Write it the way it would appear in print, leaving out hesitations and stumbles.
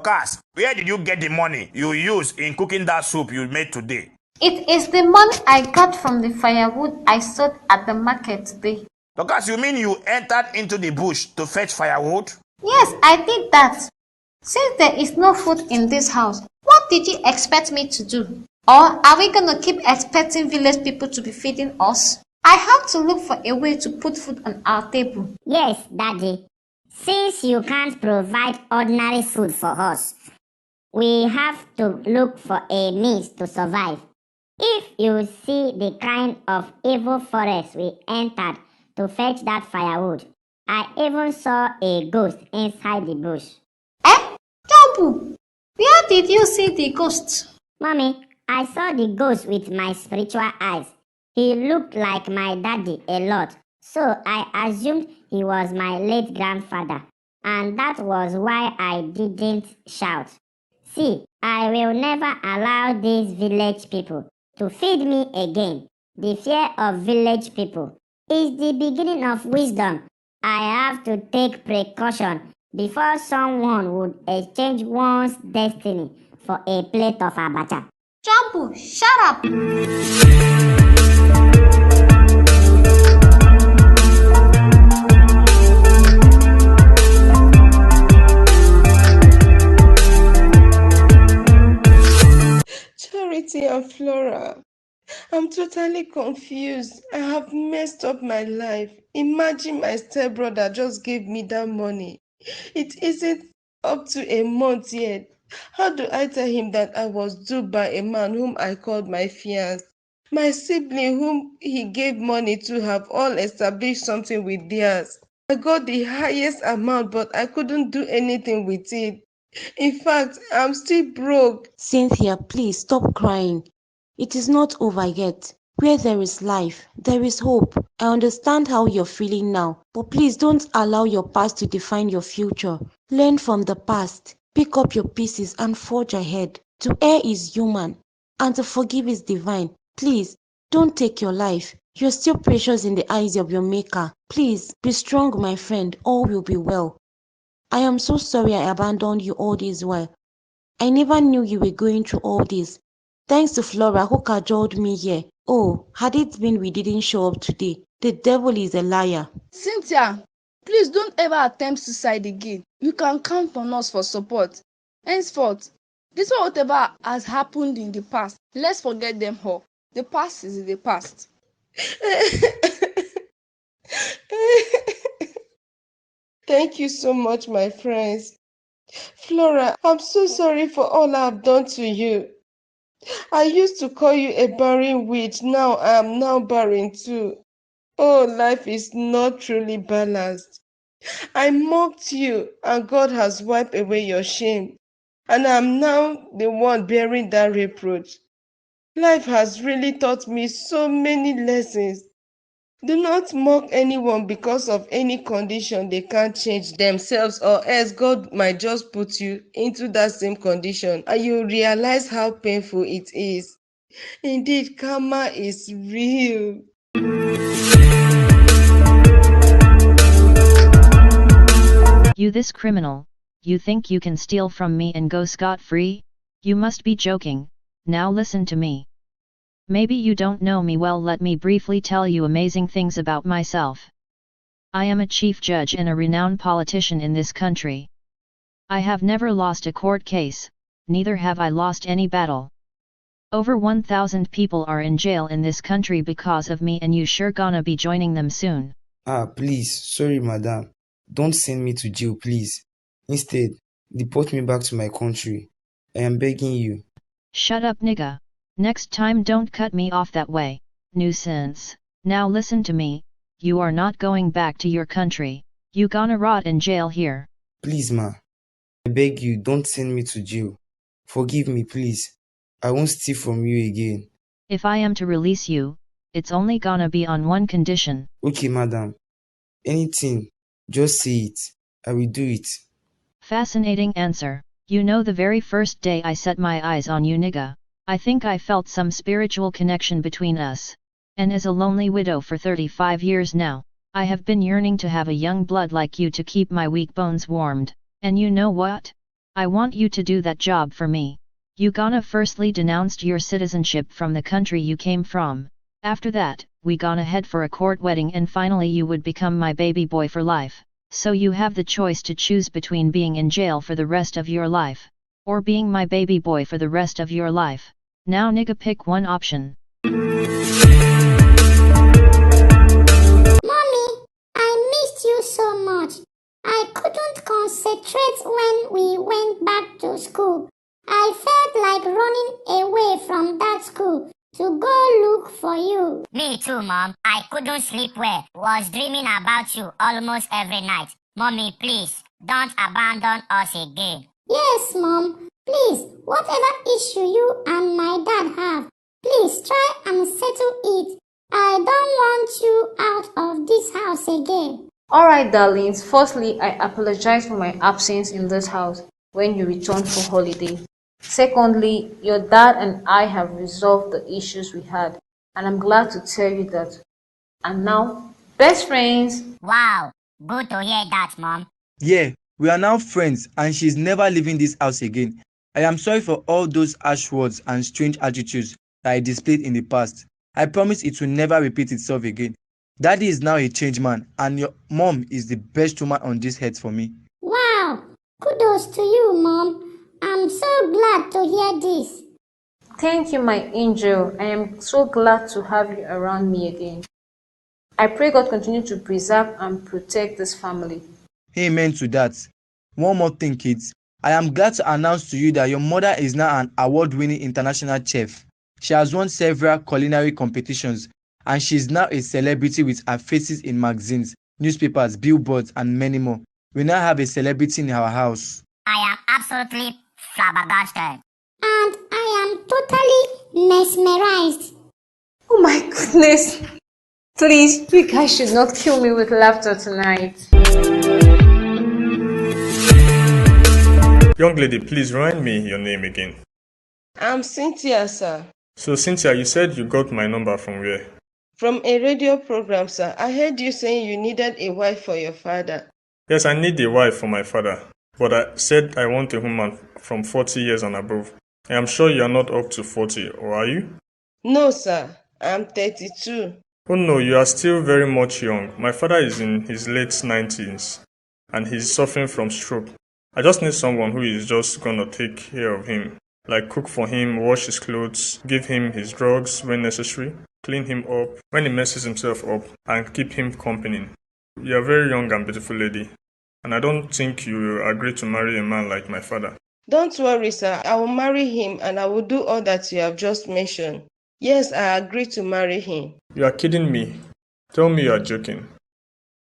Dorcas, where did you get the money you used in cooking that soup you made today? It is the money I got from the firewood I sold at the market today. Dorcas, you mean you entered into the bush to fetch firewood? Yes, I did that. Since there is no food in this house, what did you expect me to do? Or are we gonna keep expecting village people to be feeding us? I have to look for a way to put food on our table. Yes, Daddy. Since you can't provide ordinary food for us, we have to look for a means to survive. If you see the kind of evil forest we entered to fetch that firewood, I even saw a ghost inside the bush. Eh? Jumbo, where did you see the ghost? Mommy, I saw the ghost with my spiritual eyes. He looked like my daddy a lot, so I assumed he was my late grandfather, and that was why I didn't shout. See, I will never allow these village people to feed me again. The fear of village people is the beginning of wisdom. I have to take precaution before someone would exchange one's destiny for a plate of abacha. Jumbo, shut up! Charity and Flora, I'm totally confused. I have messed up my life. Imagine my stepbrother just gave me that money. It isn't up to a month yet. How do I tell him that I was duped by a man whom I called my fiancé? My sibling whom he gave money to have all established something with theirs. I got the highest amount, but I couldn't do anything with it. In fact, I'm still broke. Cynthia, please stop crying. It is not over yet. Where there is life, there is hope. I understand how you're feeling now, but please don't allow your past to define your future. Learn from the past, pick up your pieces and forge ahead. To err is human, and to forgive is divine. Please, don't take your life. You're still precious in the eyes of your maker. Please, be strong, my friend. All will be well. I am so sorry I abandoned you all this while. I never knew you were going through all this. Thanks to Flora who cajoled me here. Oh, had it been we didn't show up today. The devil is a liar. Cynthia, please don't ever attempt suicide again. You can count on us for support. Henceforth, despite whatever has happened in the past, let's forget them all. The past is the past. Thank you so much, my friends. Flora, I'm so sorry for all I've done to you. I used to call you a barren witch. Now I am now barren too. Oh, life is not truly balanced. I mocked you, and God has wiped away your shame. And I'm now the one bearing that reproach. Life has really taught me so many lessons. Do not mock anyone because of any condition they can't change themselves, or else God might just put you into that same condition and you realize how painful it is. Indeed, karma is real. You this criminal, you think you can steal from me and go scot-free? You must be joking. Now listen to me. Maybe you don't know me well. Let me briefly tell you amazing things about myself. I am a chief judge and a renowned politician in this country. I have never lost a court case, neither have I lost any battle. Over 1,000 people are in jail in this country because of me, and you sure gonna be joining them soon. Please, sorry madam. Don't send me to jail, please. Instead, deport me back to my country. I am begging you. Shut up, nigga. Next time don't cut me off that way, nuisance. Now listen to me, you are not going back to your country. You gonna rot in jail here. Please ma, I beg you, don't send me to jail. Forgive me, please. I won't steal from you again. If I am to release you, it's only gonna be on one condition. Okay madam, anything, just say it. I will do it. Fascinating answer. You know, the very first day I set my eyes on you, nigga, I think I felt some spiritual connection between us. And as a lonely widow for 35 years now, I have been yearning to have a young blood like you to keep my weak bones warmed. And you know what? I want you to do that job for me. You gonna firstly denounced your citizenship from the country you came from. After that, we gonna head for a court wedding and finally you would become my baby boy for life. So you have the choice to choose between being in jail for the rest of your life, or being my baby boy for the rest of your life. Now nigga pick one option. Mommy, I missed you so much. I couldn't concentrate when we went back to school. I felt like running away from that school to go look for you. Me too, Mom. I couldn't sleep well. Was dreaming about you almost every night. Mommy, please, don't abandon us again. Yes, Mom. Please, whatever issue you and my dad have, please try and settle it. I don't want you out of this house again. Alright, darlings. Firstly, I apologize for my absence in this house when you return for holiday. Secondly, your dad and I have resolved the issues we had, and I'm glad to tell you that. And now, best friends. Wow, good to hear that, Mom. Yeah, we are now friends and she's never leaving this house again. I am sorry for all those harsh words and strange attitudes that I displayed in the past. I promise it will never repeat itself again. Daddy is now a changed man and your mom is the best woman on this earth for me. Wow, kudos to you, Mom. I'm so glad to hear this. Thank you, my angel. I am so glad to have you around me again. I pray God continue to preserve and protect this family. Amen to that. One more thing, kids. I am glad to announce to you that your mother is now an award-winning international chef. She has won several culinary competitions and she is now a celebrity with her faces in magazines, newspapers, billboards, and many more. We now have a celebrity in our house. I am absolutely flabbergasted. And I am totally mesmerized. Oh my goodness. Please, you guys should not kill me with laughter tonight. Young lady, please remind me your name again. I'm Cynthia, sir. So Cynthia, you said you got my number from where? From a radio program, sir. I heard you saying you needed a wife for your father. Yes, I need a wife for my father. But I said I want a woman from 40 years and above. I am sure you are not up to 40, or are you? No, sir. I'm 32. Oh no, you are still very much young. My father is in his late 90s and he's suffering from stroke. I just need someone who is just gonna take care of him. Like cook for him, wash his clothes, give him his drugs when necessary, clean him up when he messes himself up, and keep him company. You are a very young and beautiful lady, and I don't think you will agree to marry a man like my father. Don't worry, sir. I will marry him and I will do all that you have just mentioned. Yes, I agree to marry him. You are kidding me. Tell me you are joking.